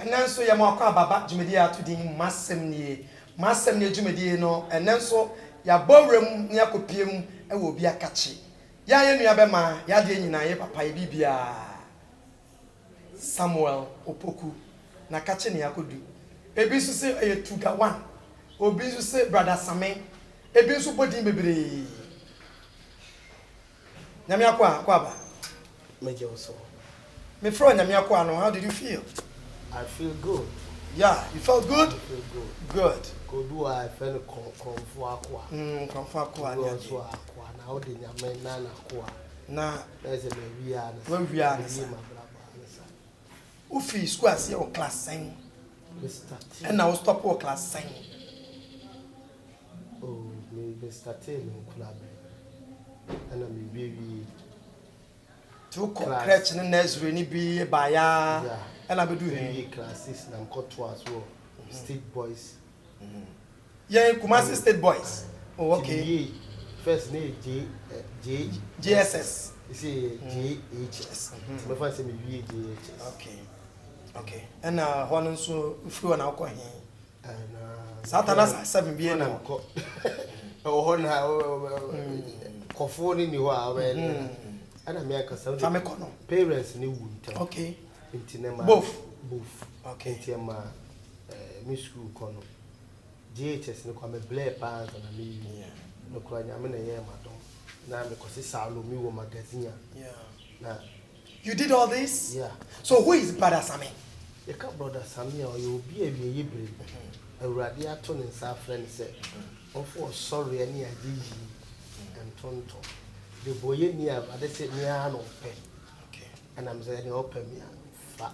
nanso ya makwa baba dwumedi atudin masem nie dwumedi no nanso ya bowrem ne akopiem e wo bi akachi ya ye nua be ma ya de nyina ye papa ye bibia Samuel Opoku na kachi ne yakodu ebi so se e tuga one obi so se brother Samen ebi so bodin bebre nyame akwa ba Major also. me fro nyame akwa no how did you feel? I feel good. Yeah, you felt good? I feel good. Good. Good do I feel comfort aqua. Comfort aqua. Also aqua. Now the nyame na aqua. Na there's a baby and we are Ufi school as your class 9. And now stop for class 9. Oh, me Mr. Taylor club. And I'm baby. Two crutch and nursery ni be by ya. And I be doing classes and I'm called to as well. State boys. Yeah, Kumasi State Boys. Oh, okay. First name JSS. You see JHS. My first name is JHS. Okay. And one so flew an alcohol. And Satanas 7 being a oh, Kofoni ni wa and America parents ni winter. Okay. Both. Okay. Intima Miss School Kono. JHS no come Blair pants and me. No cry, I'm in a year, madam. Now because it's a Lumi magazine. Yeah. You did all this? Yeah. So who is Brother Sammy? You can't brother Sammy or you'll be a brave. A radiator and sa friend said, oh, for sorry, any idea and tonto. The boy near, but they said near no pay. Okay. And I'm saying, open me fat.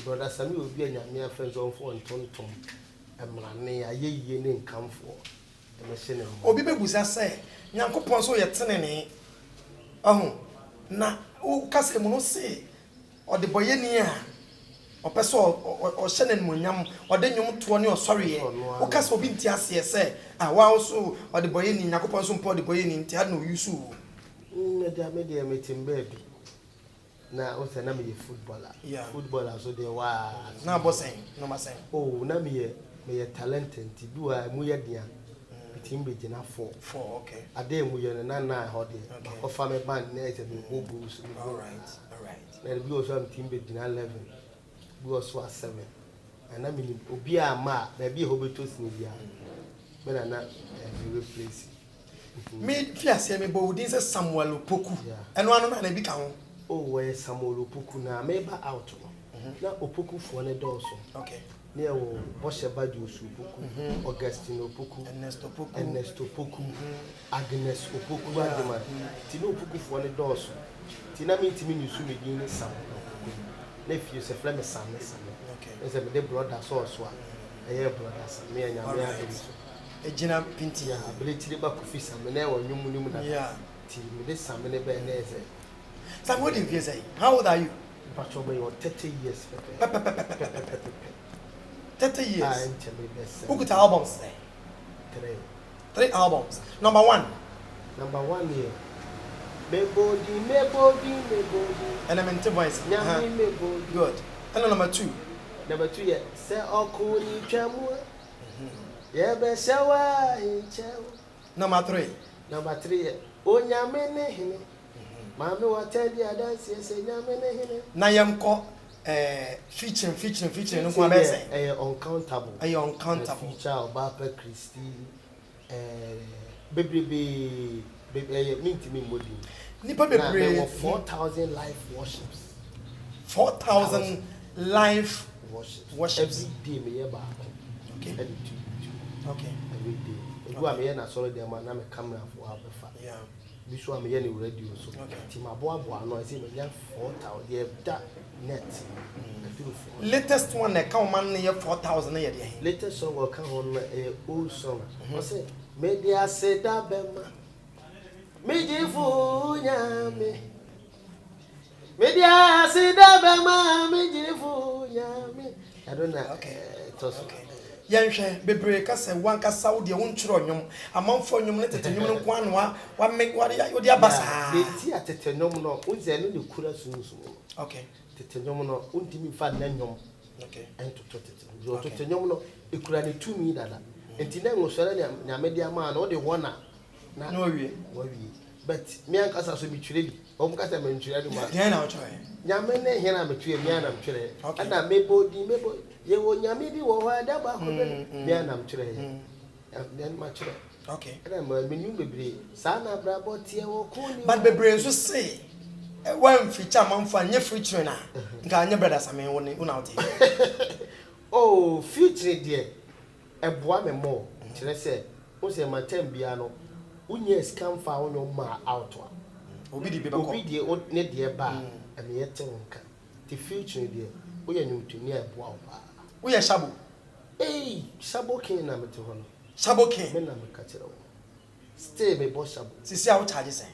Brother Sammy will be a mere friends on for and tonto. And money, a ye name come for. Obi be buza say Nyankopon so ye tenene na o kase mu no se o de boye ni a o pese o hye ne monyam o de nwom to ne o sori ye o kase obi nti ase se wa so o de boye ni Nyankopon so mpo de boye ni nti na o yusu me dia metim baby na o se na me footballer so de wa na bosen no ma sen oh na me talented do a mu ye dia Timbe Jena 4. Okay. A day we are na hodi. Of family band net and go boost. All right. Then we also have Timbe Jena 11. We also are 7. And I mean, Obia ma, maybe Hobitus Nidia. But I'm not replace. Me, Fiasia, me, but this is Samuel Opoku. And one man, I become. Oh, where Samuel Opoku na maybe out. Now Opoku for an also. Okay. Near Bosha Badu Opoku, Augustine Opoku, Ernesto Opoku, Agnes Opoku, Tino Opoku for an also. Tina mean to me you soon begin some. Nephew is a Flemish son. Okay. As a brother saw swap. A year brothers, me and your a Gina Pintia, ability to back of his and never knew. Yeah. Till this summer, never. So, what did you say? How old are you? But over 30 years. 30 years. Who could albums say? 3 albums. Number 1. Number 1 here. Mebodi. Elemental voice. Good. And number 2. Number 2 here. Say Okuni Chamu. Yeah, be Shawa in Chow. Number 3 here. Onyamene hine. Mami watendi adansi say nyamene hine. Nayamko featuring no kwa say uncountable. Feature Obapa Christie baby minti modi. Nipa bebre 4,000 live worships. 4,000 live worships. Every day me ba. Okay. Every day. You are me na sorry dem na me camera for abefa. Yeah. This one me radio so. Ti maboa no I say me 4,000 that net. Latest one that come man near 4,000 a year. Latest song will come on a old song. I say, media said that bema. Mijifu nyame. Media said that bema. Mijifu nyame. I don't know. Okay. Yanshe bebre ka se wan ka Saudi won chiro nyom amanfo nyom ne tete nyom nko anwa wa make wa odi abasa de ti atete nyom no unze no de kura sunsun. Okay. Tete nyom no untimi fa na nyom Okay. And to nyom no ekura ne tumi dada. Enti na ngosore na media man no de wona na no wie but me ankasa so bitwire bi o mkasa me ntwire de ma yeah na ocho nyame ne he na metwire me na mtwire ana mebo ye wo nyame bi wo ha da ba ko me na mtwire then ma twire okay ana ma menu bebre sa na brabo tie wo ko ni but bebre nso say one feature manfa nye feature na nka anya brother Sami woni una oti oh feature de eboa me mo kire se o se matem bia no unye scam fa wonyo ma out obi di beba ko obi di ne de ba ame yete wonka the future de o ye nyumtuni eboa ba wo ye shabo shabo kin na mete ho no shabo kin me na me ka kire wo stay me bo shabo sisi a wo charge sen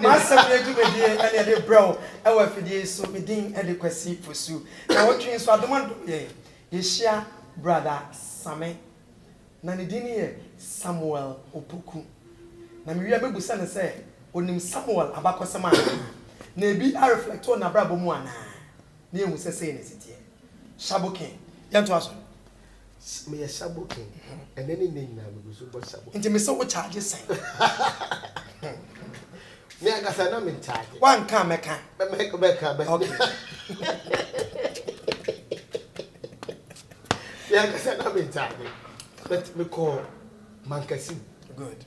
Master Bredu Medie and the bro, our fidie so medin and the quasi pursue. Now what trains for the month? Ye share brother Sami Nanidini Samuel Opoku. Na mi wiabe busa ne say onim Samuel abakosema na bi a reflect on abrabo mu ana na ehu say ne sitie Shabokin yanto aso me ye Shabokin and then in na me so bo Shabokin nti me so wo charge sen me agasa na me charge wan ka meka okay me agasa na me charge but me call Mankasim good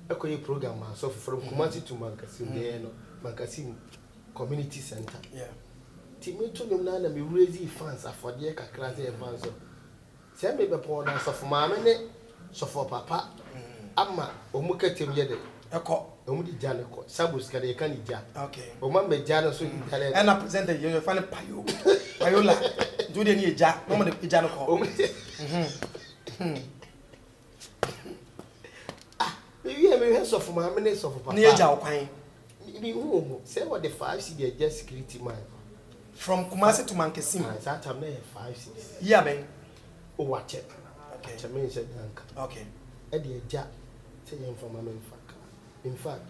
a program so from Kumasi to Mankasim there no Mankasim community center yeah Timito no na me raise fans afode kakra say fans so say me be pour na so for mama ne so for papa ama omukatem ye de eko omu di jane ko sabus ka de kan ija okay o ma me jane so di tale and I present you find payola do the ni ija no mo de ija no ko me so for mama ne so for papa ni ija okwan bi who say what the 5 city just security man from Kumasi to Mankasim that time na 5 cities yeah ben o watch it okay chame se danka okay e de eja say yen for mama in fact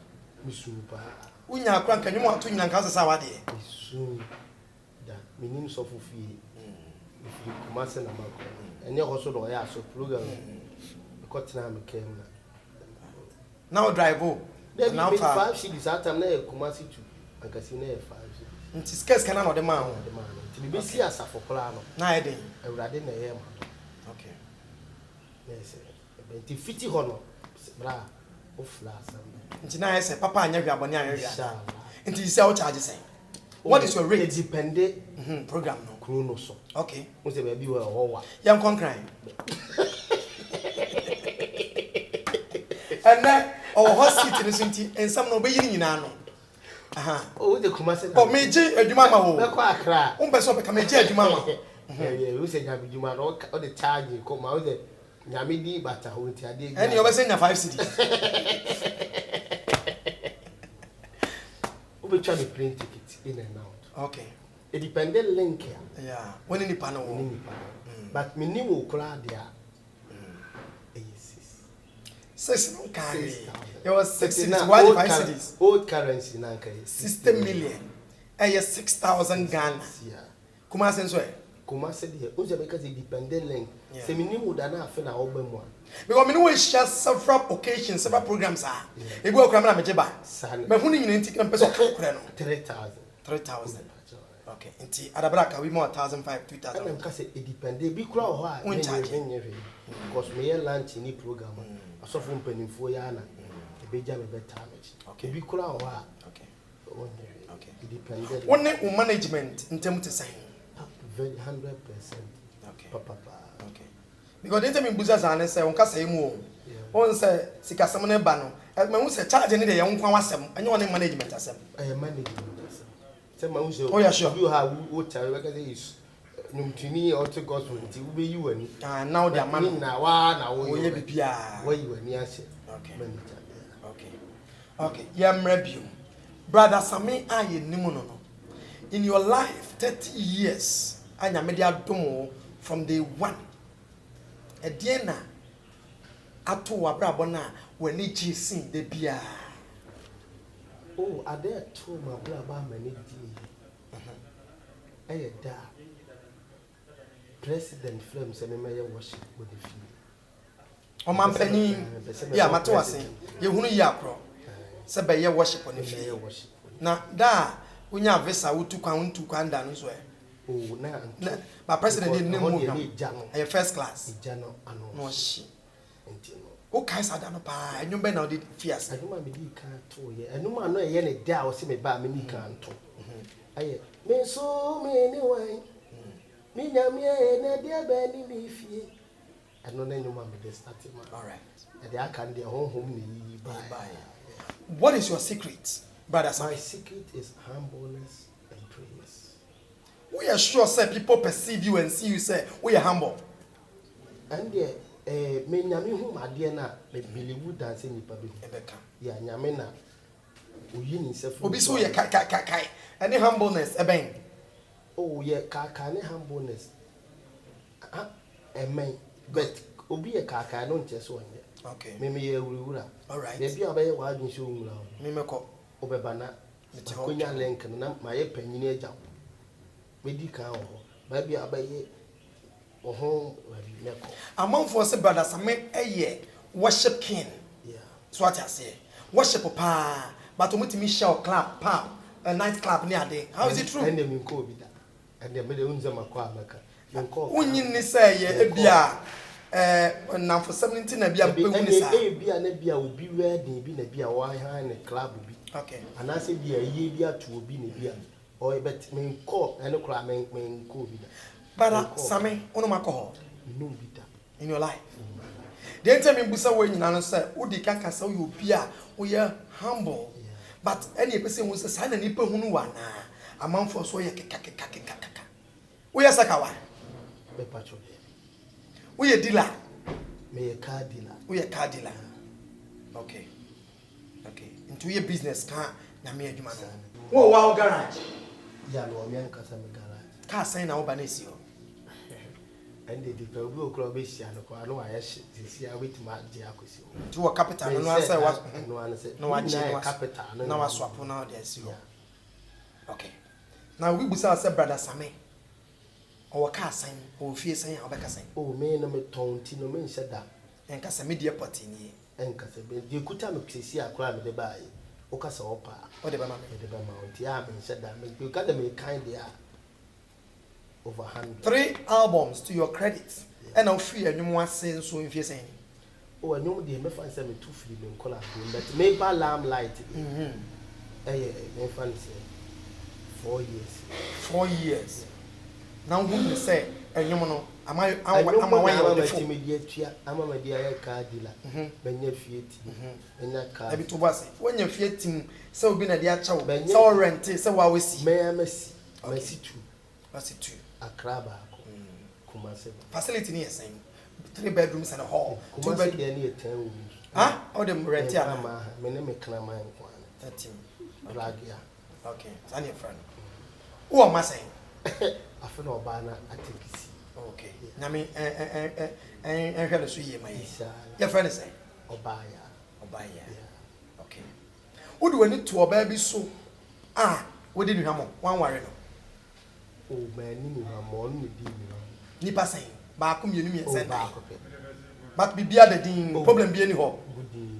misuba unya akwa nka nwum ato nyina nka sesa wade misu da minim so for fie if Kumasi na mako enye ho so do ya so program ko tena me kem na now drive o now 5 cities that time na Kumasi to Mankasim na 5 nti skes kana no de ma ho nti be si asafo kula no na eden awurade na ye ma okay yes nti fiti ho no bra o flasa nti na yese papa anya hwe abone anya hwe inshallah nti say o charge say what is your rate depende program no kruno so okay mo se be bi wo wa yan konkran and na o hospital ni sunti ensam no be yiri nyina no aha o de Kumasi o meje adwuma ma wo be kwa akra o be so be ka meje adwuma ma o se nya adwuma no o de charge ko ma o de nyame di bata ho nti ade and you be say nya 5 cities o be try me plane ticket in and out okay it depended link yeah when ni pa no but me ni wo kura dia 6 no carry 6,000. It was 6 cities. Why the 5 cities? Old currency na kai 60 million. 6,000 Ghana. Yeah. Kumasi nso e. Kumasi de o je because it dependent link. Se minimu da na afi na oba mu. Because me no we share several occasions, several programs are. Ebi okura na meje ba. Me hu ni nyina nti na pese okura no. 3,000. Okay. Nti adabraka we more 1,500, 2,000. I'm ka say it depend bi kura ho a because me lunch ni program. Asofo mpanimfo ya na ebeja me better manage. Okay. Bi kura ho a. Okay. Okay. It depended. One management ntem te say. Very 100%. Okay. Papa. Okay. Because the time in business and say on ka say mu. On say sikasem ne ba no. Me hu say charge ne de ye nkwa wasem. Anya one management asem. Management asem. Say ma hu say oh yeah sure. You have what charge we say is numtini or to gospel nti wo be yi wani. Now the man na wa na wo ye bibia. Wo yi wani ase. Okay. Okay. Yamre biom. Brother Sami aye nimu no. In your life 30 years anya me dia dom from day 1. Edie na ato wabrabo na wani ji sin de bia. Oh, are there two my brother many da President Flames and mayor worship with the fee. O man penny, yeah, Matawasi, you who ya pro. Sabe ye worship on the fee. Now, da, when you have visa, who took on to Kandan as well. Oh, now, my president didn't know a first class. Jano, no, she. O Kaisa Danapa, and you may not did fierce. I know my medical too, and no man know any doubt see me by me can't. I may so many way. Me na dear Benny me fee. I know any man with the starting. All right. And I can their home buy. What is your secret, brother? My secret is humbleness and praise. We are sure, sir, people perceive you and see you say we are humble. And yeah, me nyame hu ade na me believe dance ni pa be. Ebeka. Ya nyame na oyi ni sefo. Obi so ye kai. Any humbleness eben. Oh yeah, kaka ne humbleness. Amen. But obi ye kaka no nche so onye. Okay. Me ye wura. All right. Be bia ba ye wa adwun so wura. Me meko. Obeba na. Konya link na ma ye panyini agya. Me di kan ho. Ba bia ba ye oho meko. Among for say brother Same worship king. Yeah. So what I say. Worship pa. But omutimi share club pa. A night club near day. How is it true? And them ko bi da. And them dey unza makwa amaka. Unyin ni say ye bia na for 17 na bia pe hu ni sa. Bia na bia obi wedding bi na bia wa han ne club bi. Okay. And I say bia ye bia to obi na bia. Or bet men ko na kra men ko bi da. But Same ono makọ. No bi da. In your life. The time in busa we nyina no say udi ka kasa we obi a we humble. But any person who says, I don't need to know a man for so ye kaka. We are Sakawa. We are dealer. Me a car dealer. We are car dealer. Okay. Into your business car, Namia Jumano. Oh, wow, garage. Yalo, me and Casam garage. Car sign our Banesio. And the people club is Yano, I know I see I wait my diacosi. To a capital, no answer what no one said, no one capital, no swap now, there's you. Okay. Now we will say, brother Same. Our car sign, or fear saying, I'll be saying, oh, me no me tonti no me said that. And Casamedia potini. And Casabe, you could tell me to see a crime the buy. Ocasa opa, whatever, mamma, the Mount Yamin said that. You got to make kind there. Over 100. 3 albums to your credit. And I'll free and you want saying so if you're saying. Oh, I know they may find some 2 free in color, but maybe lamb light. Fancy 4 years. 4 years. Now, who say, and you know, am I my dear car dealer, when you're in that car. Every 2 was when you're fitting, so being a dear child, so rent, so I will see. May I miss? I see 2. I see 2. A crab, Kumasi. Facility near saying 3 bedrooms and a hall. 2 bedrooms near 10 rooms. Huh? All them rent here. My name is Clamine 13. Ragia. Okay, it's your friend. Who am I saying? I feel no banner at TPC. Okay. Nami, and heard a sweet my your friend is saying? Obaya. Okay. What do we need to a baby so? What did you have? One worry. Oh, man, you have more than Nipa saying, Bakum, you mean, but be the dean, problem be any hope.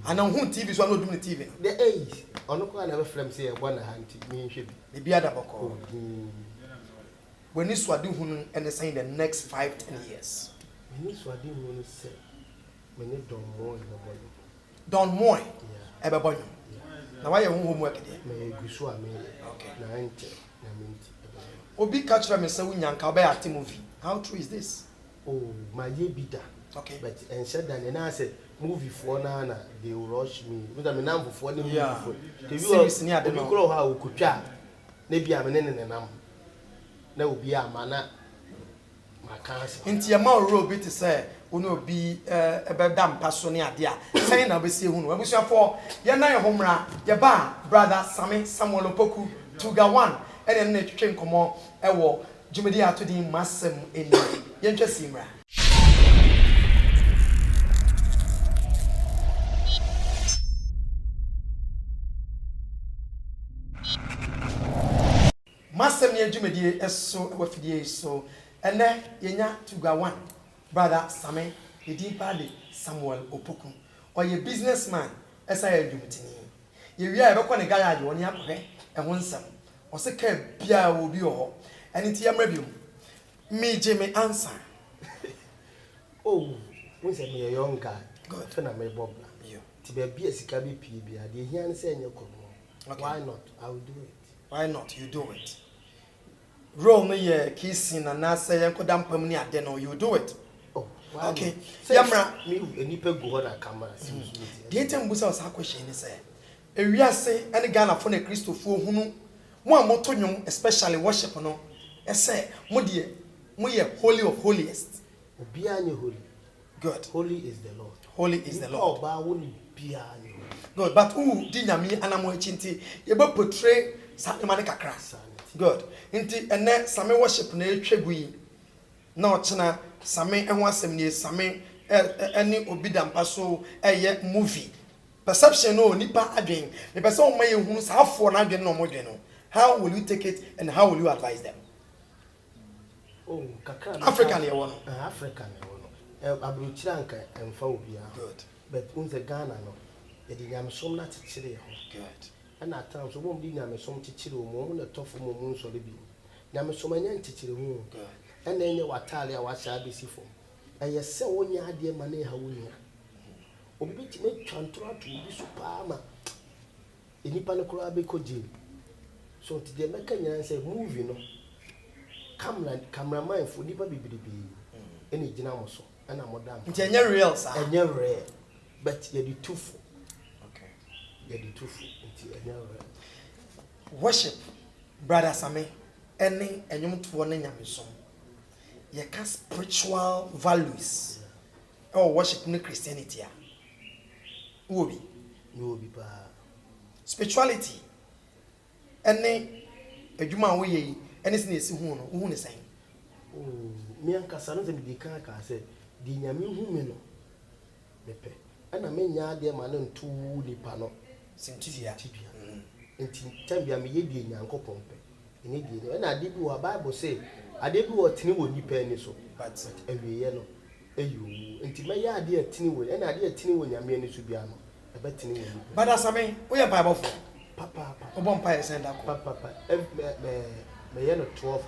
And on whom TV is one of the TV. The age, on the corner of a say, 1 hand to me, should be other boko. When this was doing and they saying the next 5-10 years. When this was doing, say, when you don't more in the body. Don't more, ever bonny. Now, why your homework there? May you show me, okay, 90. Obi catch them and say, we yank about movie. How true is this? Oh, my dear Bida. Okay. But and said that, and I said, movie for Nana, they will rush me. But I'm a number for the movie. Series near the Micro, how could ya? Maybe I'm an enemy and I'm. There will be a manner. My cancer. Into your mouth, Roby to say, will be a bad damn passionia, dear. Saying, I'll be seeing who was your for. You're not your home, your bar, brother, Sammy, Samuel Opoku, Tuga 1. And then train come on, Jumedia to the massam in Yentra asem ne adwumedie eso wafidie so ene yenya tuga one brother Same edi pade Samuel Opoku oye businessman esa ya adwumtini ye wi a ebekọ ne garage woni akọhwe ehun nsem o se ka bia obi ho eni ti yamra biom me Jimmy answer oh when say me a young guy God to na me bobla ti be bia sika be pie bia de hia ne say enye kono why not I will do it why not you do it role me ye kissing and na say enkoda mpam ni ade no you do it oh okay yamra me enipa go ho na camera the item busa was a question ni say ewiase ene Ghana for na Christopher hunu mo amoto nwom especially worship no say mo de mo ye holy of holiest obi anye holy good holy is the Lord holy is the Lord oba woni bia anye good but who di nyame anamo achinti ye be portray sanimane kakra good nti ene Same worship na etwegu yi na ochena Same ehun asem ni Same eni obi dampa so eye movie perception no nipa adwen me person o maye hunu saafo na adwen no modwen no how will you take it and how will you advise them oh kakra African ye wono African ye wono abrochira nka emfa obi a good but unze Ghana no ye di nyamsom na chichire ho good and at times wo di nyamsom chichire o mo na tofo mo nso le bi nyamsom anya chichire ho good and enye watale a washa abisifo eye se wonya ade ma na ha wonya obi bi me twantro atu bi so pa ma enipa no kura be koji so ti de meka nyina say movie no cameraman fo nipa bibibi eni gina mo so ana modam nti enye real sa enye rare but ye di tufu okay ye di tufu nti enye rare worship brother Same ene enyum to ne nyamesom ye ka spiritual values or worship no Christianity a wobi no bi pa spirituality ene adwuma wo ye ene se na esi hu no hu ne sen oh mi anka sanu se mi di kan ka se di nyame hu me no mepe ana me nya de ma no ntu nipa no sintudia tibia nti tambia me ye di nyankopon pe ene di no na ade bi wa bible say ade bi wo tini wo nipa ni so but awiye no ayo nti me ya ade atini wo na ade atini wo nyame ni so bia no ebe tini wo nipa brother Same wo ye bible for papa obo mpa ye send akọ papa me ye no 12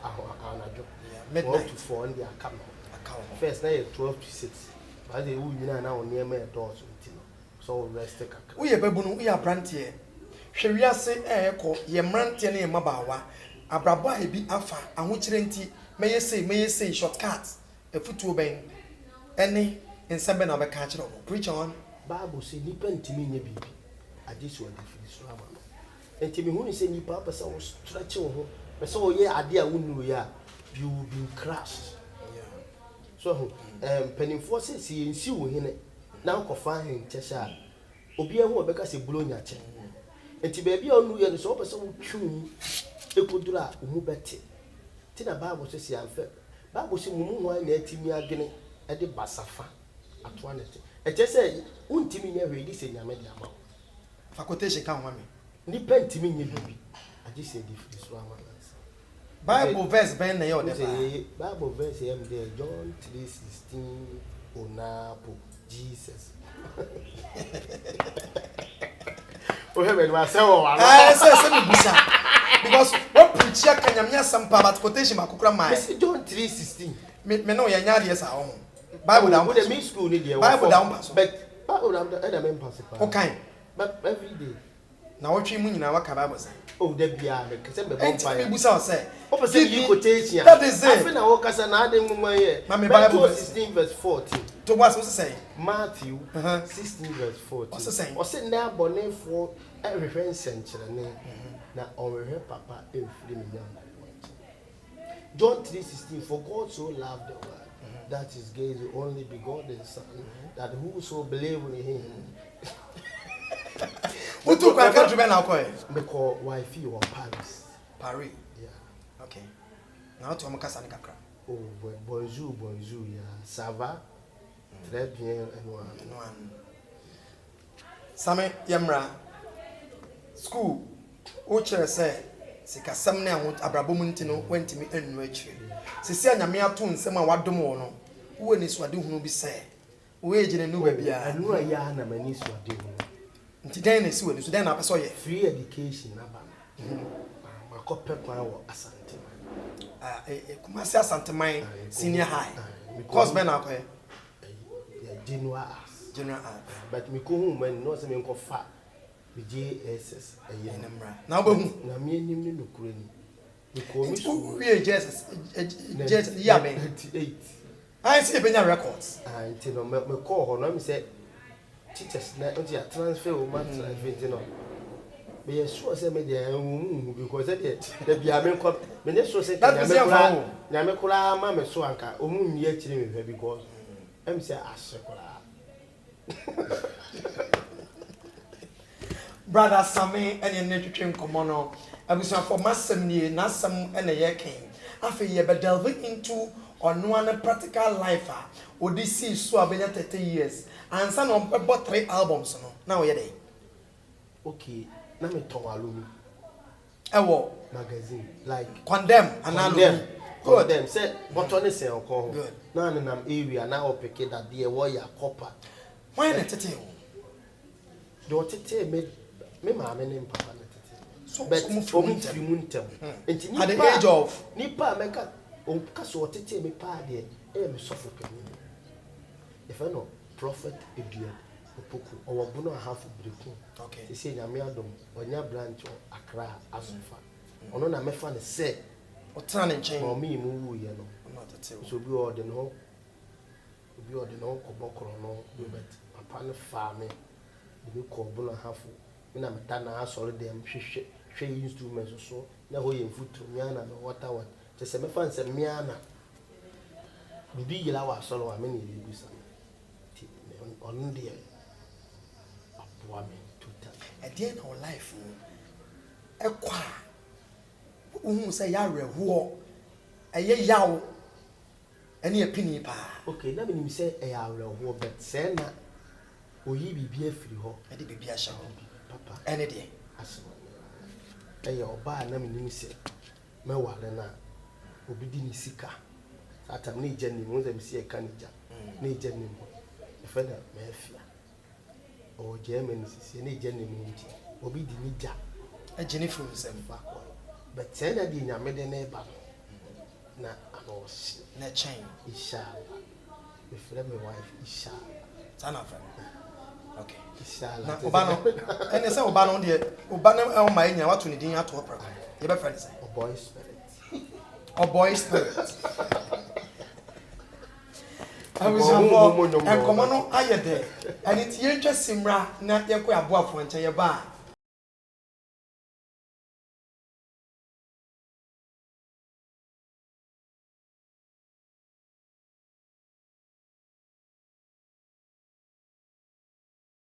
anajo midnight 12 to 4 ndi aka no account first na ye 12 to 6 but they wu nyina na wo niam e do so nti no so rest kakra wo ye babu no wo ye brantie hwe wiase ekọ ye mrantie na ye mabawa abrabo a ebi afa ahokyere nti meye say shortcut efutuo ben ene nsebe na obeka kire omo preach on bible say nipa ntimi nya bibi ade so ade firi so ama no enti me hu ni say nipa pesa wo stretch wo ho pesa wo ye ade a wonu ya you will be crushed so penifo say si ensi wo hene na nkofa hen kyesha obi ehu obeka say bulonya kye enti baabi a onu ye no so pesa wo twum ekodura omu bete ti na bible say si anfe bible say mumu ho na atimi adwene e de basafa ato anete e kye say untimi nya hwe di se nyame de ama facultation kan ho me ni pentimi nya bibi agi say di free so ama bible verse ben na ye o de bible verse am there John 3:16 onapo Jesus o heaven wa say o wa say me busa because what preach ya kanyamnya sampa but quotation makokura mai John 3:16 me no ye nya de sa ho bible down with the me school ni there bible down pass but bible down the me pass okay but every day na wotwe mu nyina waka bible say oh da bia me kese be enti me busa o say o person you quotation that is it afi na wo kasa na ade mu ye Bible 16:14 to what so say Matthew 16:14 o say na abonefo ehwehwe nsenkyerene na onhwehwe papa emfiri me nyam John 3:16 for God so loved the world that is gave the only begotten son that whoso believe in him what to kwa country be na akoy me call wife you Paris yeah okay na to am kasa ni kakra oh bonjour yeah ça va très bien no Same yamra school o chere say sikasɛm ne abrabɔ mu ntino wantimi annu akyire sisi anyame ato nsɛm a wadom wo no wo ni so ade hunu bi sɛ wo ejine nu ba bia anu aya na mani so ade hunu nti dan na si wani so dan na apɛsɛ ɔyɛ free education na ba makɔpɛ kwan wɔ asante Kumasi Asanteman senior high course bɛn na akɔyɛ general arts but me ko hu man no se me nko fa me JSS enamra na wo hu na me enim ni nokure ni me ko mi so we JSS ya ben 98 I see benya records nti no me ko ho no me say teachers na nti transfer o man transfer no me ye sure say me dey hu because the bia me nko me ne so say na me kula ma me so anka o mu nyi akire me because em say asekura brother Sammy and your nature nkomo no abusa for masem nie na asem na ye ken afi ye be delve into ono an practical life a odi see so abenya 30 years ansa na ompe 3 albums no na wo ye dey okay na me ton alumi ewo magazine like condemn and alumi good them say but on say onko na nam area na opeke that there warrior copper why na tete o do tete me ma me ne papa na tete so but omuntem enti ni at the age of ni pa meka o ka so tete me pa de me sofo pani if I know prophet Edward Opoku or Bono half breku okay they say nyame adom onya branch Accra Asofa ono na me fa ne say o tan nchen o mi mu wu ye no not tete so bi o de no kobokoro no do bet papa ne fa me bi ko Bono half me na meta na asori dem hwehwe instruments so na ho ye mfutu miana no water what te se me fa nse miana bibi yila wa solo wa me ne yebusa ti on de aboa me total at the end of life ekwa uhun say ya reho eye yawo ene epini pa okay na me nim say e ya reho but say na oyi bibi afiri ho e de bibi ahya ho papa ene de asema e ya oba na me nim say me wale na obi di ni sika atam ne jani mo zem sie kanija ne jani mo e fa na me afia o Germany si ne jani mo nti obi di ni ja e jeni fu sem fa ko but say na di nyame de na ba na anos na chain inshallah me frɛ me wife inshallah sana friend okay inshallah na obano ene say obano de obano e o ma enya wato ne din ato opera ye be friend say a boy spirit I was and come on aye there and it ye twa simra na ye ko aboafo nche ye ba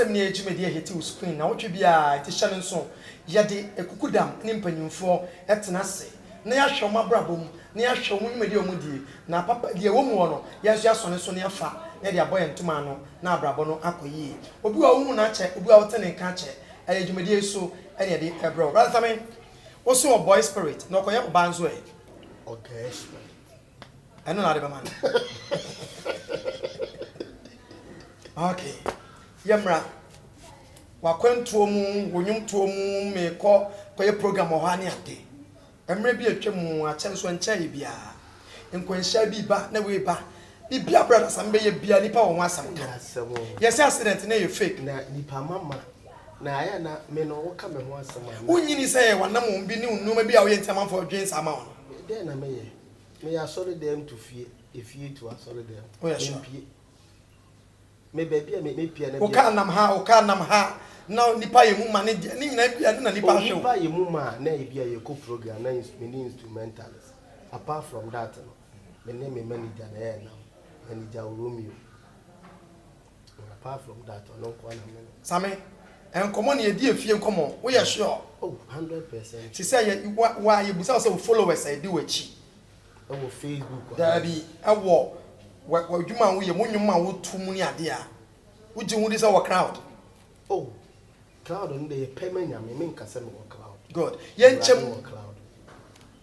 me ejumedi eheti u screen na wotwe bia ti hye nso ye de ekukudam ne mpanyimfo etena se na ya hwe mabrabom na ya hwe nwumedi omudi na papa de wo mu no ya so asone so ne afa na de aboye ntoma no na abrabo no akoyi obi wa wu na ache obi wa wotene ka ache ejumedi eso ene de ebro rather than wo so boy spirit na okoye obanzo e okay spirit eno na de be man okay yamra wakwantuo mu wonyumtuo mu mekọ koye program ho ani ade emre bi atwam achenso nchae bia nkwanhia bi ba na we ba bibia brother sam be ye bia nipa wo asam ka yes accident na ye fake na nipa mama na aya na me no wo ka me ho asam unyini say wanam bi ne unuma bi a wo ye ntama for dwens ama wo de na me ya sorry them to fear if you to sorry them oh yeah sure me baby me pia na o ka nam ha na nipa ye mu ma ne nyina bia na nipa hwe nipa ye mu ma na e bia ye ko program na instrumentals apart from that no me name me manager na ya na manager Romeo apart from that no ko na me same enkomo na ye di efie enkomo wo ye sure oh 100% she say wa ye busa say followers I do wachi e wo Facebook da bi e wo wadwuma wo ye monwuma wo tumu ni ade a wo ji hu di say wo crowd oh crowd on the payment nyame me nkasa me wo crowd good ye nchem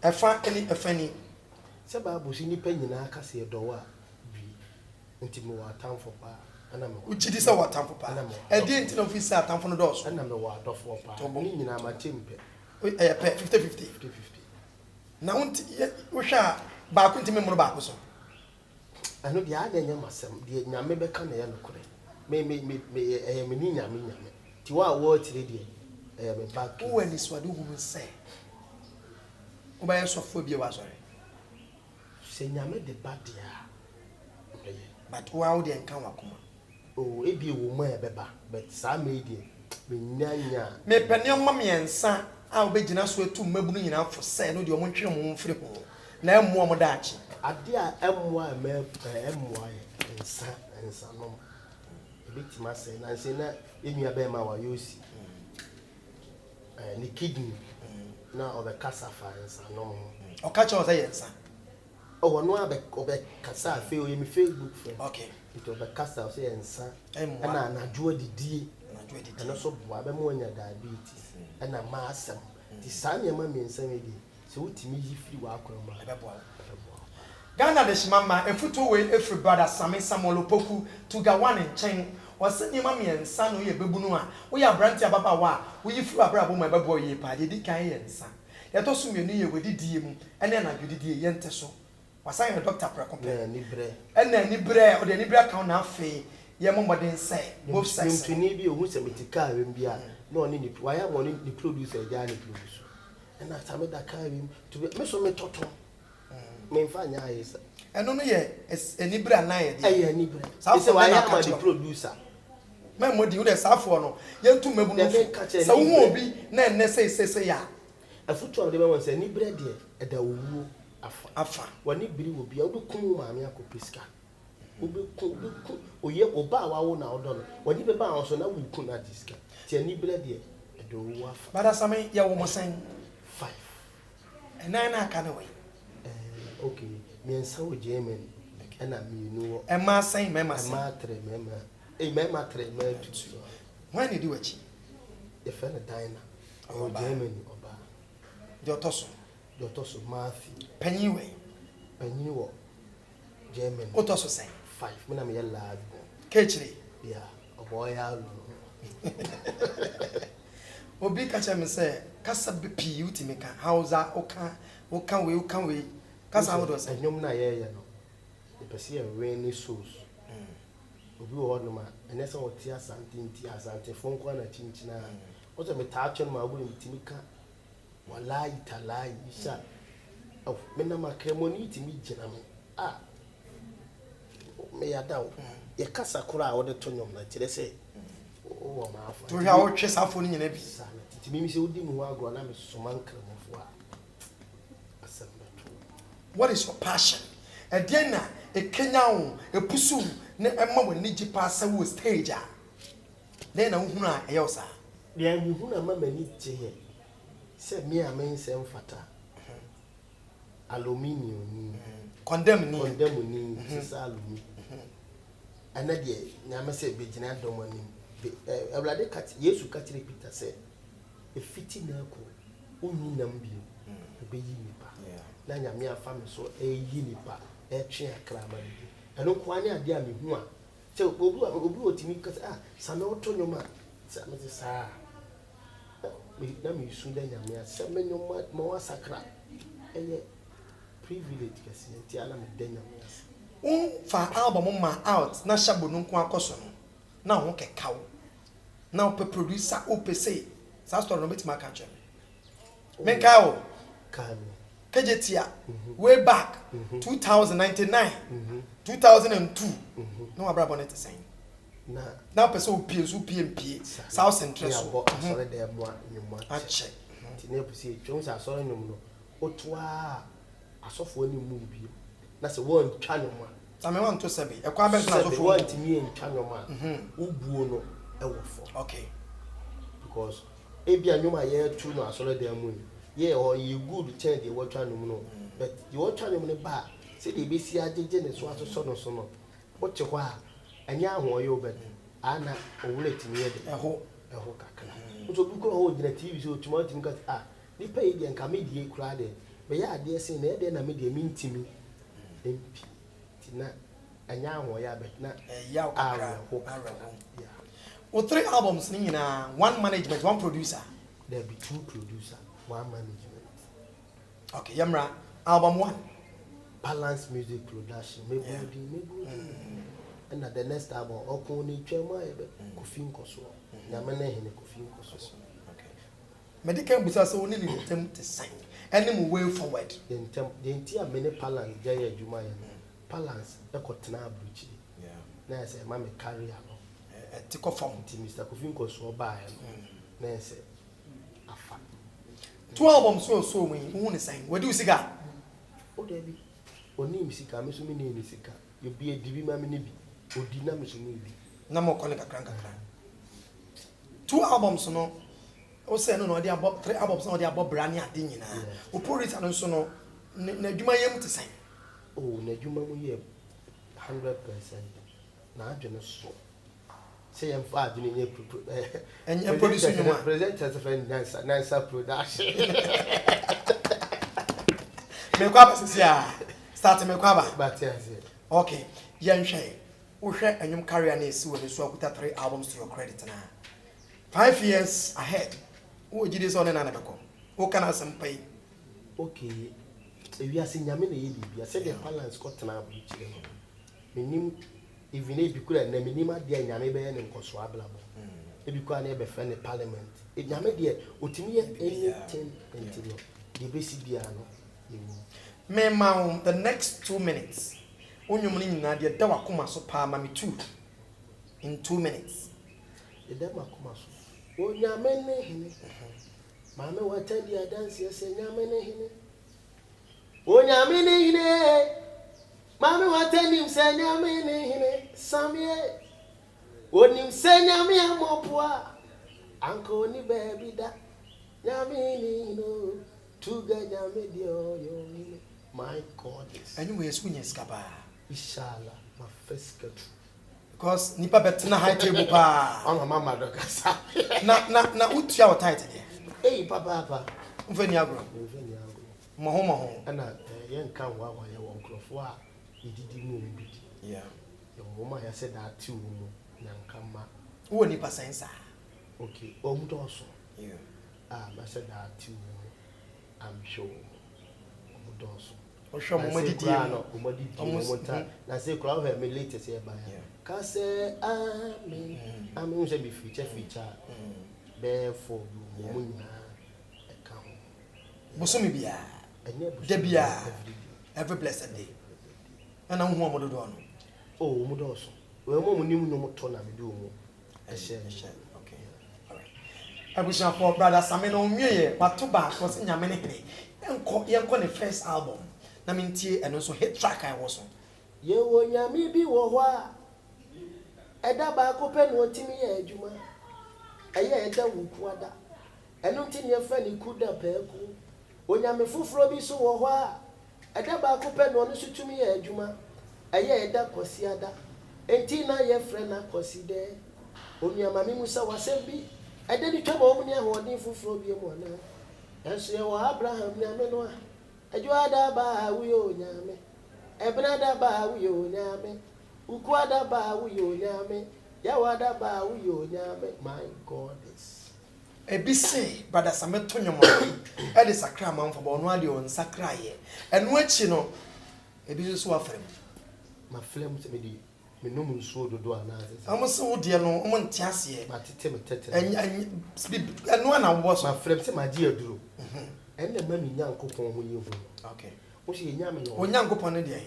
Efa any efani. Sɛ Bible si nipa nyinaa ka sɛ ɛdɔwɔ a bi nti me wɔ atamfo paa ɛna me Uchidi sɛ watamfo pa. Edi nti na ofi sɛ atamfo no dɔɔso. ɛna me wɔ adɔfoɔ paa ne nyinaa ma kyɛ mpɛ Ɛyɛ pɛ 50-50. 50-50 Na wonti wohwɛ a baako ntimi mu no baako so. ɛno deɛ ada nyɛ masɛm deɛ nyame bɛka na ɛyɛ nokorɛ me ɛyɛ me ni nyame nti wo a wɔɔkyerɛ deɛ ɛyɛ me back Wo ani so ade hu sɛ. Wo ba yɛ sɔfo bi wa sɔre. sɛ nyame de ba deɛ a ɛyɛ But wo a wo de nka wakoma. o ebi wo mu a ɛbɛba but saa me deɛ menyanya Me pɛnneɛma mmiɛnsa a wobɛgyina so atu mmabunu nyinaa fo sɛ no deɛ ɔmo ntwere mo mfiri ho. Na ɛmmoa mo daakye. ade a ɛmmoa ɛmmoa yɛ nsa nom ebɛtumi asɛ na nsɛ na enua bɛrima wa yɛosi ne kidney na ɔbɛkasa fa nsa nom ho Ɔka kyerɛ wo sɛ yɛ nsa. ɔwɔ no ɔbɛkasa afei ɔyɛ me Facebook friend Okay. nti ɔbɛkasa sɛ yɛ nsa Ɛmmoa. ɛna anadwo adidie Na dwe didi. ɛno so boa bɛma ɔnya diabetes ɛna ma asɛm nti saa nneɛma mmiɛnsa yi deɛ sɛ wotumi yi firi w'akwan mu a Ɛbɛboa wo. ɛbɛboa wo. Ghana de shimama efutu we efri brother Sami Samuel Opoku tuga one nchen wase nneema mmiɛnsa no yɛ bebunu a wo yɛ abrante ababa wa wo yi firi abrabo ma bɛbɔ yɛ pa de di kan yɛ nsa yɛtɔ so mmienu yɛ wedidie mu ɛne na dwedidie yɛ nte so wasan yɛ doctor prekompe na ni brɛ ɛna ni brɛ ɔde ni brɛ kan na afei yɛ mmɔden sɛ both sides ntuni bi ohun sɛ meti kaa wɛm bi a na ɔne ni wayɛ ma ɔne ni producer gya ne producer ɛna sɛ meda kaa wɛm to me so me tɔtɔ memfa nya ayɛ sɛ ɛno no yɛ ani brɛ anan yɛ de ɛyɛ ni brɛ Saa sɛ afɔ na wayɛ aka ma kyerɛ. the producer mɛ mɔdi wo de safoɔ no yɛntu mmabunu Na fo meka kyerɛ sɛ wo ni ho brɛ. obi na ɛnɛ sɛ ya afutu a ɔde bɛma sɛ ni brɛ deɛ ɛda owuo afa afa wɔne biri wɔ bia wobɛkum wo maame akɔpɛ sika wobɛkum oyɛ ɔba a wawo na ɔdɔ no wɔde bɛba a ɔso na woku no ade sika nti ani berɛ deɛ ɛde owuo afa brother Sami yɛ wo mo sɛn 5 ɛnan na aka ne wɔ okay mmiɛnsa wɔ Germany ɛna mmienu wɔ ɛma sɛn mɛma sɛn ɛma trɛ mɛma trɛ mɛma tutu wɔn ne di wakyi yɛfrɛ no Dina ɔwɔ Ɔbaa. Germany ɔbaa deɛ ɔtɔ so deɛ ɔtɔ so Matthew panyin wɔ panyin wɔ Germany wotɔ so sɛn 5 mena meyɛ lad kɛkyire bia ɔbɔ ɔyɛ alo obi ka kyerɛ me sɛ kasa bi pii wotumi ka hausa woka wei kasa ahodoɔ sɛ ɛnwom no a yɛyɛ no yɛpɛ sɛ yɛwɛn ne shows obi wɔ hɔnom a ɛnɛ sɛ wɔte asante nti asantefo nko ana kyinkyina a wɔsɛ metaa twɛ no ma wobɔ metumi ka walaayi talaayi hyɛ menam akramɔne yɛtumi gyina me a meyɛda wo yɛkasa koro a wode to nwom no kyerɛ sɛ wowɔ maafa to hwɛ a wotwe safoɔ no nyina bi saa no nti mimi sɛ wodi me ho agorɔ na mesoma nkramofoɔ a asɛm bɛto what is your passion ɛdeɛn na ɛkenya wo ɛpusu wo na ɛma w'ani gye paa sɛ wɔ stage a dɛn na wohunu a ɛyɛ wo saa deɛ mehu na ma m'ani gye yɛ sɛ me a mensɛ mfata aluminium ni condemn ni condemn ni sisa alumi ɛna deɛ nyame sɛ bɛgyina dɔm anim awurade yesu ka kyerɛ Peter sɛ ɛfiti na akɔ wonyi nam bio ɛbɛyi nipa na nyame afa me so ɛyi nipa ɛtwe akrama no bi ɛno nkoa ne adeɛ a mehu a sɛ obi wɔtumi ka sɛ same woto nnwom a sɛ mese saa na mesu da nyame a sɛ menwom ma wasakra ɛyɛ privilege kɛseɛ nti ana meda nyame ase womfa album ma out na hyɛ no nko akɔ so no na wo kɛka wo na wopɛ producer wopɛ sei saa story no bɛtumi aka kyerɛ me menka wo kame KJT way back 2099 2002 na wabrabɔ ne te sɛn na wopɛ sɛ wopie so wopie mpie saa wo sentrɛ so asɔre dɛ mmoa nwom akyɛ nti na ɛpɛ sɛ ɛtwam sɛ asɔre nwom no wotoa a asɔfoɔ ne mu bio na sɛ wɔntwa nwom a same wanto sɛ bi ɛkwan bɛso na asɔfoɔ wɔntumi ntwa nwom a wobuo no ɛwɔ fɔ okay because ebia nwom a yɛtu no asɔre dɛ mu yɛ ɔyɛ good kyɛn deɛ wɔtwa nwom no but deɛ wɔtwa nwom no ba sɛ deɛ ɛbɛsi agyegye ne so asosɔ no so no wote hɔ a ɛnyɛ ahoɔyɛ wo bɛd ana owura tumi yɛ de ɛho kakra nso obi kora hɔ gyina TV so otuma tumi ka nipa yi deɛ nka medie koraa de But yeah, dear saying, then I made a mean to me. Tina, and now I bet not a yaw. Yeah. Well, 3 albums, one management, one producer. There'll be 2 producers, 1 management. Okay, Yamra, album 1. Balance music production, maybe. And at the next album, Okoni Chema, Kofin Koso. Yamane in Kofin Koso. Okay. Medical business only attempt to sign. Any way forward. The entire many balance, Jaya Jumaya. Balance, a cotton bridge. Yeah. Now I say, Mammy carry along. A tickle form. Mr. Kofin Koso by. Now I say, 2 albums so we won't sign. What do you see? Oh, Debbie. Only Missika, Miss Mini Missika. You be a divi mammy, or dynamics maybe. No more calling a crank. 2 albums, no. O say no, they about 3 albums, no, they about Brania Dingina. O pour it and so no, Nedumayam to sign. Oh, Neduma, 100%. Now, I just saw. Say I'm far doing and you're producing your presenters of a nice production. Start me kwaba. But yes, okay. Yanshay. Usha and you carry an issue when you swap with 3 albums to your credit now. 5 years ahead. Who did this on another? Who can I some pay? Okay. If you are seeing Yamini, I said the balance got an average. Meaning, even if you could have named him, dear Yamibe and Coswabla. If you can't ever friend the parliament, if Yamidi, Utimia, anything until the basic piano. Me mount the next 2 minutes. When you mean Nadia Dawakuma so pa mami 2 in 2 minutes. The Damakumas. Oh, Yamene, Mamma, what time you dance? Yes, Yamene. Oh, Yamene. Mamma, what time you say Yamene? Samye. When you say Yamia Mopua, Uncle ni baby da Yamini no to get Yamidio. My God, anyway, swing is Kaba. Inshallah, my first cut. Because Nipa Betina high table pa. On my mama, Docasa. Na what's your title? Hey, Papa, Veniagro. Mahoma. And a young can wow, I won't cloth. He didn't know me. Yeah. Your woman has said that too. Nankama. Who Nipa sense? Okay, also. Yeah. I said that too. I'm sure. Also. O show mo di no mo di na say crowd have me later say ba ya ka say amen say be feature therefore you mo nya e ka ho bosomi bia de bia every blessed day ana hu mo do no oh mo do so we mo nim no mo to na me do mo e share okay all right abusia for brother Sami no nwie watoba ko se nyame ne hene enko ne first album na mintie eno so hit track I was on ye wo nyame bi wo ho a eda ba ko pe no timi ye adwuma eye eda wuku ada eno tini e fa ni kuda peku onyame foforo bi so wo ho a eda ba ko pe no no so tumi ye adwuma eye eda kosi ada enti na ye frɛ na kosi de onyama mi musa wasem bi eda ni twaba omni ahodin foforo bi mu na enso ye wo Abraham nyame no a Ajuada ba uyo nyame, Ebnada ba uyo nyame, Ukwada ba uyo nyame, Yawada ba uyo nyame. My goddess. Ebise brother Sami tonyomo e de sakra manfo bo no ade on sakra ye eno achi no ebi so afrem ma flem se me di me no mun so dodo ana ase am se wo de no mo nte ase ma tete me tete eno na wo so ma flem se ma di aduro ende ma mi nyankopon ho yehu okay wo se nyame no onyankopon ne de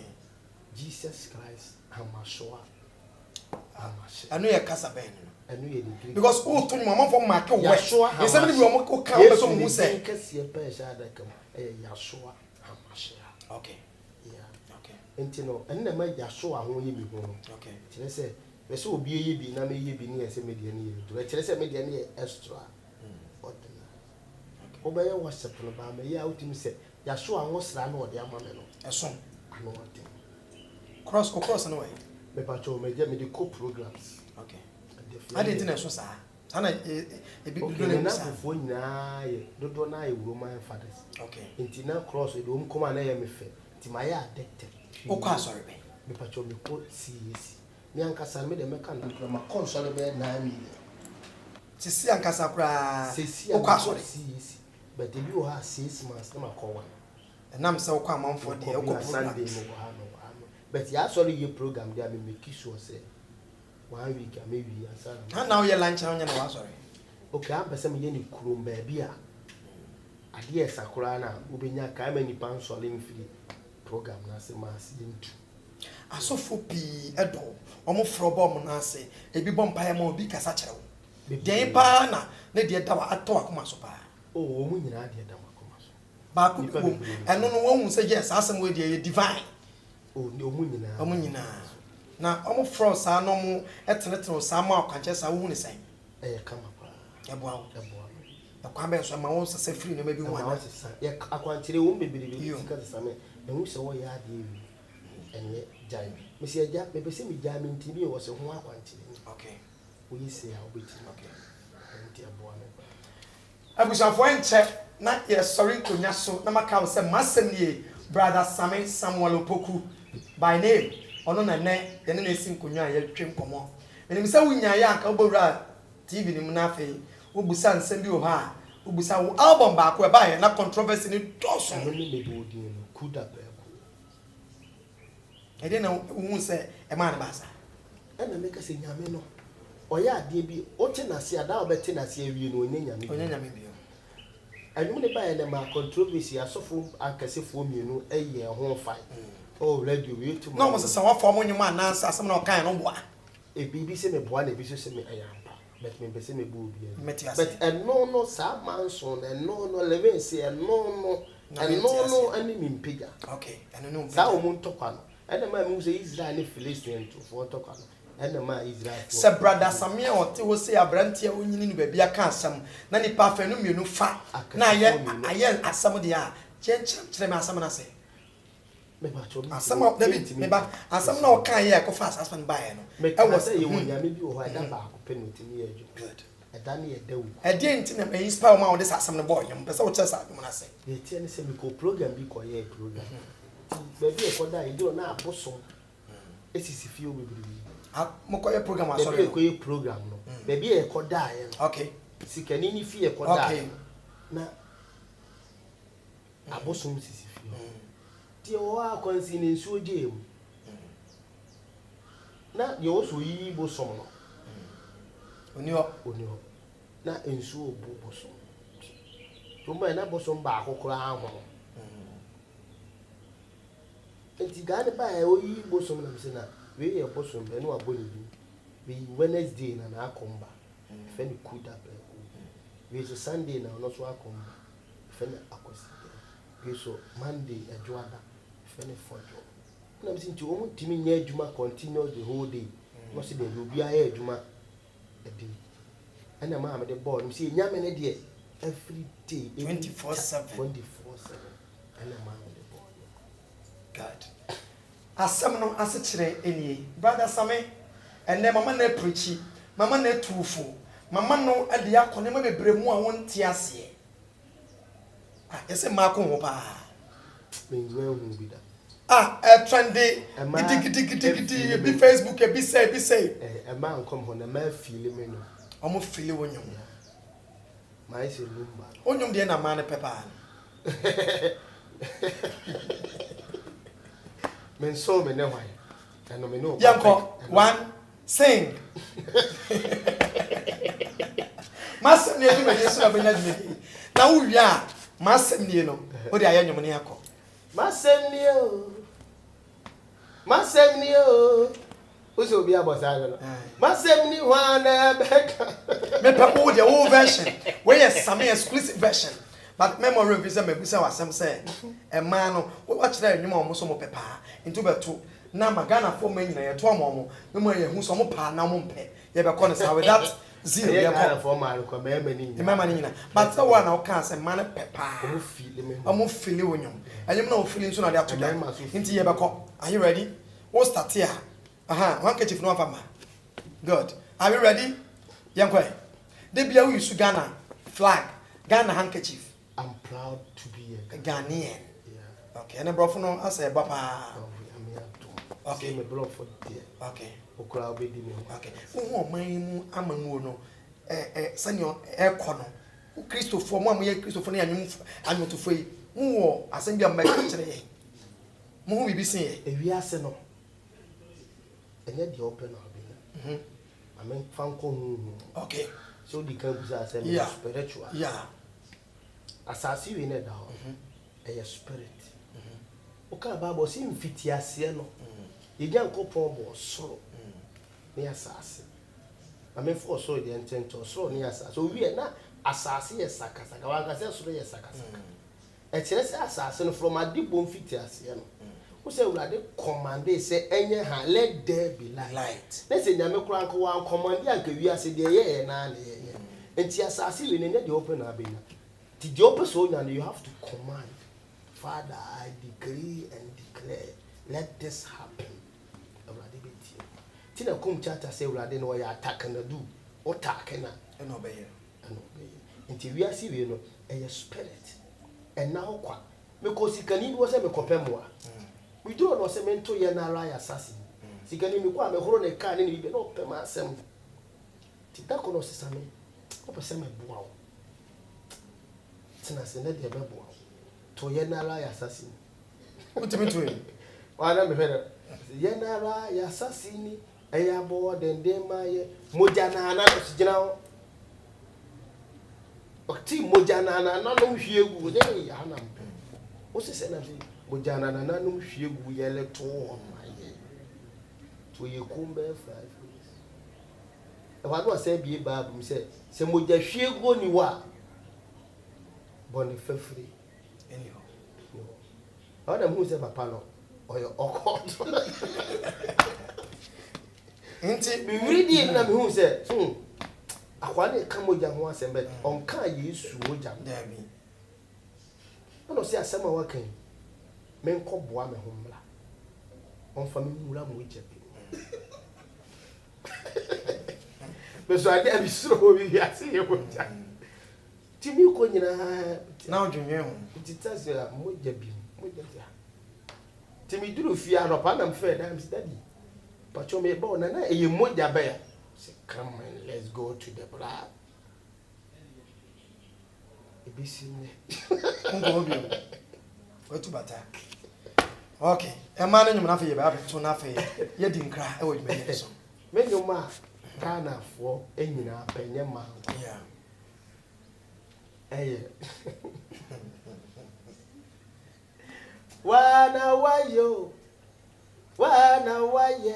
Jesus Christ amashoa eno ye kasa ben eno ye de because who to my mom for mark we e se me bi o mo ka o so mu se kase pa sha da kam Yashua amashoa okay yeah okay enti no enne ma Yashua ho ye mi ho okay kire se we se obi ye bi na me ye bi ne se media ne ye do kire se media ne extra obeye worship no ba me ya utimi se Yashua ho sra na ode ama me no eson ano ode cross no way me pa cho me je me de co programs okay I didn't know so sa sana ebi do na na fofo nyinaa ye dodo na ye Roman fathers okay nti na cross we do come na ye me fe nti ma ye addicted o kwa sorry be me pacho me ko CAC me ankasa me de me kan do ma console be 9 million sisi ankasa kura sisi o kwa sorry CAC but ebi o ha 6 months na ma ko one enam se o kwa amanfo de o ko Sunday mo ha no but ya sorry ye program there me make sure say 1 week maybe answer na now ye lunch na na wa sorry okay am pese me ye ni kurom ba bia ade esakura na obenya ka ma ni pan so le mfiri program na se ma se ntu asofo pi edo omo frobom na ase ebi bom pa ya ma obi kasa kyerɛ wo den pa na de da wa ato akoma so pa o mu nyina de da akoma so ba ku ku eno no won say yes asem we de divine o mu nyina na omo fro sa no mo etenetene sa ma akwanche sa wo hu ne sai kama pa eboa akwa be so ma won sese free no ma bi hu ana ya akwanchire wo bebere bi sika sa me ehu se wo ya de wi enye jai me se ja me pese me ja me ntimi wo se ho akwanchire okay wo yi se ya obeti okay enti eboa me abusafo enche na ye sorry konya so na maka wo se masem nie brother Sami Samuel Opoku by name ono na ne ye ne esi nkonwa ye twem komo enim se wunya ya aka obowura TV ni mu na fe obusa nsem bi o ha obusa album ba ko e ba ye na controversy ni toso no me be odin no kuda ba ko e de na wu se e ma na ba sa e na make se nyame no oya ade bi o te na se ada obete na se awie no onya nyame bi anum ne ba ye na ma controversy asofo akasefo mienu eye ho fight oh radio we to no mo se wa form nyuma na asem na o kan no boa e bibi se me boa na bi so se me ayampa but me pese me bu bi but no sa manson no leven se no ani mi mpega okay no sa o mun tokwa no ena ma mi se Israel ne Philistine to for tokwa no ena ma Israel se brother Sami o te wo se abrantie onyini no ba bia ka asam na ni pa fa no mienu fa na aye asam de a chenche me asam na se me ba cho asam David me ba asam na o kan ye ko fa asam ba ye no e wo se ye wonya me bi o ha da ba ko penalty ni ye ju good da na ye da wu e de nti na me inspire ma o de asam no boy nyam pese o che sa mo na se ye tie ne se mi ko program bi ko ye program ba bi e ko da e do na abosom esisi fi o bebiri mo ko ye program asori ko ye program no ba bi e ko da ye okay sikani ni fi e ko da okay na abosom sisi fi ti o wa kwansi ne nsuo gye mu na ye o so yi bosom no oni o na nsuo bu bosom to ma na bosom ba akokora aho enti gane ba e o yi bosom na mse na we ye bosom be no aboni bi Wednesday na akomba fe ni kuda be we so Sunday na no so akomba fe ni akosi we so Monday ajuada fe ni fojo na mse nti o mu timi nya adwuma continue the whole day no se be obi aye adwuma e dey ana ma am the board mse nya me ne de every day 24/7 ana ma am the board god asem no asechire enie brother Sami enne mama na preachi mama na tufu mama no ade akone ma bebremu a won ti ase ese ma ko ho pa me nwe hu bi da trendy gidi bi Facebook bi say ma nkom ho na ma feel me no omo feel wonyum ma ise lumba onyum de na ma na pepa men so me ne hwan and me no yanko one sing masem ne du me so abenya du me na wo wi a masem ne no o de aye nyum ne akọ masem ni o uso obi abosa no masem ni hwan na beka me pe wo de wo version we yes Sami exclusive version but memory of say me bisa wasem say e man no wo kire enwuma omo so mo pepa into beto na magana for men nyina ye to omo no mo ye hu so mo pa na mo mpe ye be call say with that zero ye call for man ko me ni nyina but the one na o kan say man pepa omo feel wonyum enyum na o feel nso na de ato da nti ye be call are you ready we start here one ketchup no afama good are you ready yankwe They be use Ghana flag, Ghana handkerchief. I'm proud to be a Ghanaian. Yeah. Okay, and the brofono as a bapa. Okay. Me blow for dear. Okay. Okra be di me. Okay. Who man amanu no senior air corner. Christopher, Mamma Christopher, and you to free. Who assemble my country. Mo we be saying. If we are no. And yet the open I mean fanko. Okay. So the campus are spiritual. Yeah. Asasi we need down. A spirit. Okay, Bible see mfitiasie no. Ye Nyankopon bo soro. Ne asase. I mean for so the intent to soro ne asase. So we na asase ye sakasaka. Wa ga se soro ye sakasaka. E kire se asase no from adibo mfitiasie no. Who say Urade command say enye ha let there be light. Let's say nyame kura nko wa command anka wi ase de ye na na ye. Enti asase we ne de open na be na. Ti de open so nya you have to command. Father, I decree and declare, let this happen. Urade be ti. Ti na kom chata say Urade no ya attack na do. O attack na And obey. and obey. Enti wi ase we no a spirit. And now kwa because sikani wo say me kopemwa. We do not say mento ye na ra assassin. Sikani mi kwa me horo ne ka ne bi no pe ma asem. Ti da kono sesame. O pe se me boa o. Tina se ne de be boa. To ye na ra assassin. What me to him? Wa na me fere. Ye na ra assassin ni e ya bo den de ma ye moja na na to sigina o. O ti moja na na no hwie gu de ya na mpe. O se se na bi Mojana na nanum hwiegu yele to omaye to ye kumbe 5 years e wa no say bi bible say se moja hwiegu ni wa boni fafiri Anyhow. no ada mu say papa no oyo okot Enti mi ready na mi hu say akwa na ka moja ho asembe onka Yesu moja there be. no say asema wa kan men ko boa me ho mla on fa me mura mo jebi me so ade abi suro bi ya se ye ko ja ti mi ko nyina Now dwunwe ho. ti tase mo jebi ti mi duru fi ano pa na mfe da mi daddy pacho me ba na e ye moja ba ya say come and let's go to the blood e bi sinne Ngo obi. Wetu bata. Okay. E ma na nyum na fe ye ba to na fe ye di nkra e wo dwuma so. me nyuma kana fo enyina penye ma Yeah. eye wana wayo wana waye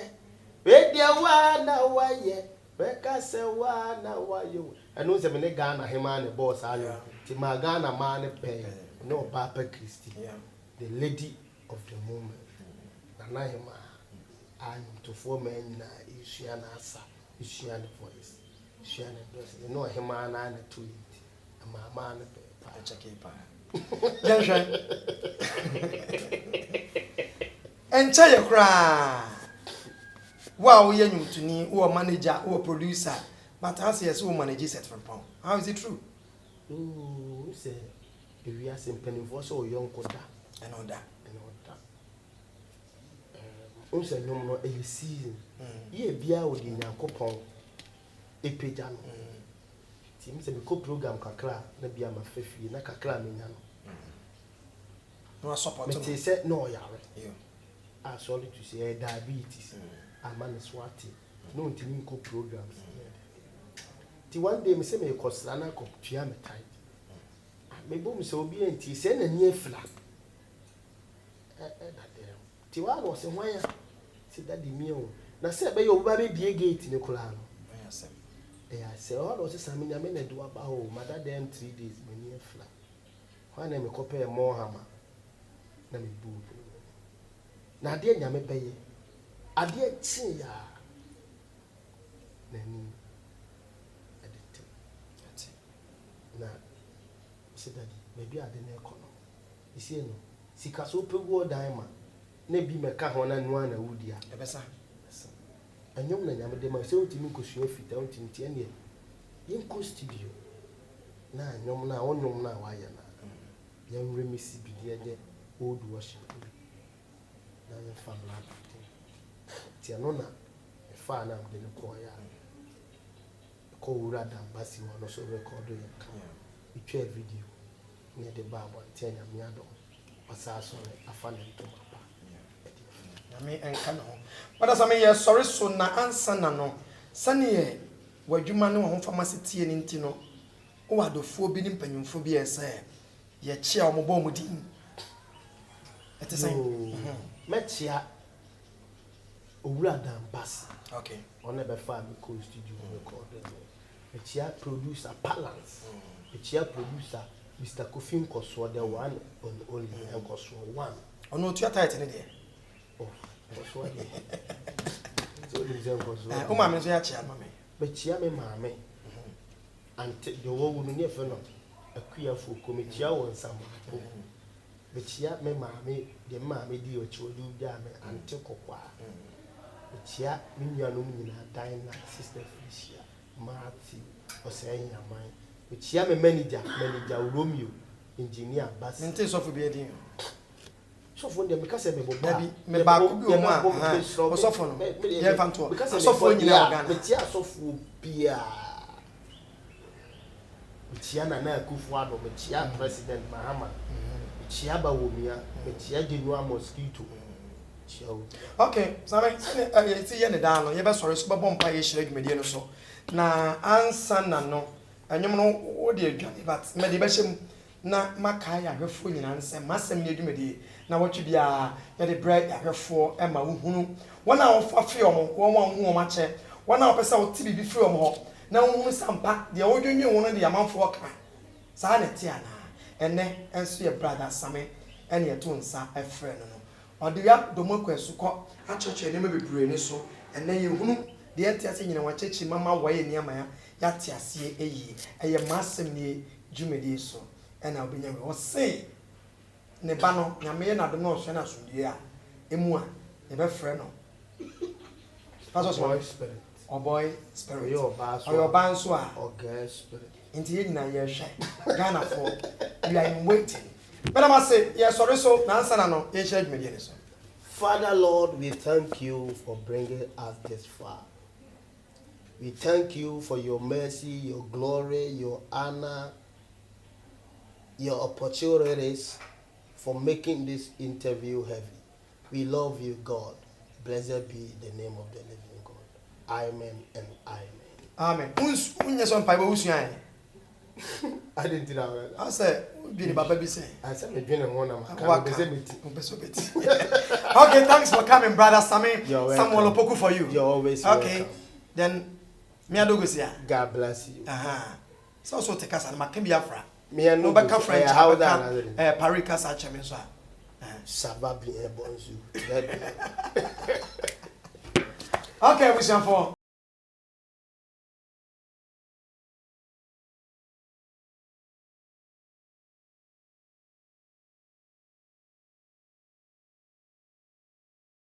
wedia wana waye beka se wana wayo anu se me ne Ghana hema ne boss ayo ti ma Ghana ma ne pe no Papa Christy Yeah. the lady of the moment na hema anyu to for men na isua na asa isua ne voice isua ne dress no hema na na to it ma ne pe Check it pa. Janhwan. Enche ye kra. Wow, ye nyumtuni, wo manager, wo producer. But as yes, wo manage set from pound. How is it true? Say if we are simply for so young koda And all that. Say no no a season. Ye bia wo di Nyankopon epeja no. Ti mi se me ko program kakra na bia ma fafie na kakra me nya no. No support. Me ti say no yare. Yeah. I sorry to say diabetes. Amane swati. No ntimi ko programs. Ti one day me say me kosra na ko tua me tai. Me bom se obi enti se na ni afla. Ti wa no se hwan ya. Ti daddy mi o. Na se be yo ba be bie gate ni kula no. Yes. Yeah, say all those sami na me na do aba o. Mother them 3 days me ni afla. Hwan na me kope more hammer. Na me bu. Na ade nya me peye. Ade chi ya. Na ni. Ade na se daddy maybe ade na ekono. Isi no. Sika so pegu dan ma. Na bi me ka ho na nua na wudia. Ebesa. Anyom na nyame de ma se ontimi nkosua fita ontimi tie ne yɛnkɔ studio na nnwom na ɔnnwom na wayɛ na yɛnwerɛ mesi bideɛ de old worship na yɛmfa mla nti ɛno na ɛfaa na mde no kɔɔyɛ a ɛkɔ wura dambasi hɔ no so rekɔdo yɛ ka ɛtwa video ne yɛde ba abɔnten nyame adɔm ɔsaa so ne afa ne ntoma pa nyame ɛnka ne ho bada sɛ meyɛ sɔre so na ansa na no sɛneɛ w'adwuma ne wɔho famase tie ne nti no wowɔ adɔfoɔ bi ne mpanyimfoɔ bi ɛsɛ yɛkyea ɔmo bɔ ɔmo din ɛte sɛ mɛkyea owura dambasi okay ɔne bɛfa me kɔ studio record mɛkyea producer balance mɛkyea producer Mr. Kofi Nkosua the one and only Nkosua one ɔno otua title ne deɛ oh Nkosua de so the Nkosua o ma me so ya kyea ma me mɛkyea me maame ante the wo no ne fe no akua fo ko mɛkyea wɔ nsamapo mɛkyea me maame de maame di ochiwodu bia me ante kokwa mɛkyea me nuanom nyina Dina sister Felicia Matthew ɔsɛn yaman mɛkyea me manager Romeo engineer Bass nte sɔfo bi edin sɔfo ndɛ meka sɛ me boba dabi me ba ko bi o mu a ɔsɔfo no yɛ fa nto sɔfo nyina organ mɛkyea sɔfo bia mɛkyea Nana Akufo-Addo mɛkyea President Mahama mɛkyea Bawumia mɛkyea General Mosquito okay same sɛ ti yɛ ne dan no yɛ bɛ sɔre so bɛbɔ mpa yɛ hyira dwumadie no so na ansa na no anyom no wo de adwane but me de bɛhyɛ mu na maka ya hwefo nyina nsɛm masɛm ne adwumadie na wɔtwe bia yɛ de brɛ ahwefo ma wo hunu wɔna wo afi ɔmo wɔn a hu ɔmo akyɛ wɔna wo pɛsɛ wo ti bibi fi ɔmo hɔ na wo hunu sampa de wo dwonwe wo no de amanfo ɔka saa na te ana ɛnɛ enso yɛ brother Same ɛne yɛto nsa ɛfrɛ no no ɔde ya domoko esukɔ akyerɛkyerɛ ne bebree ne so ɛnɛ yɛ hunu de ɛte ase nyina wakyekyi mama wɔyɛ nneɛma ya yate aseɛ eyi ɛyɛ masɛm ne dwumadie so ɛna obenya we ɔse ne ba no nyame yɛ nadom na ɔhwɛ na asomdue a emu a yɛbɛfrɛ no pastor boy spirit boy spirit ɔyɛ ɔba nso a girl spirit nti yɛ nyina yɛhwɛ Ghana for we are in waiting but I must say yɛ sɔre so na ansa na no yɛhyɛ dwumadie ne so. Father Lord, we thank you for bringing us this far. We thank you for your mercy, your glory, your honor, your opportunities for making this interview heavy. We love you, God. Blessed be the name of the living God. Amen and amen. Amen. Unye son pai bo usuan. I didn't do that. I said, be the baba be say. I said, me been one of Okay, thanks for coming, brother Same. Samuel Opoku for you. You're always okay. Welcome. Then me adogo sia. God bless you. So take us and make Biafra. Me and no back French. How that? Paris kasa cheme so. Sababi e bonjour. Okay, we shall for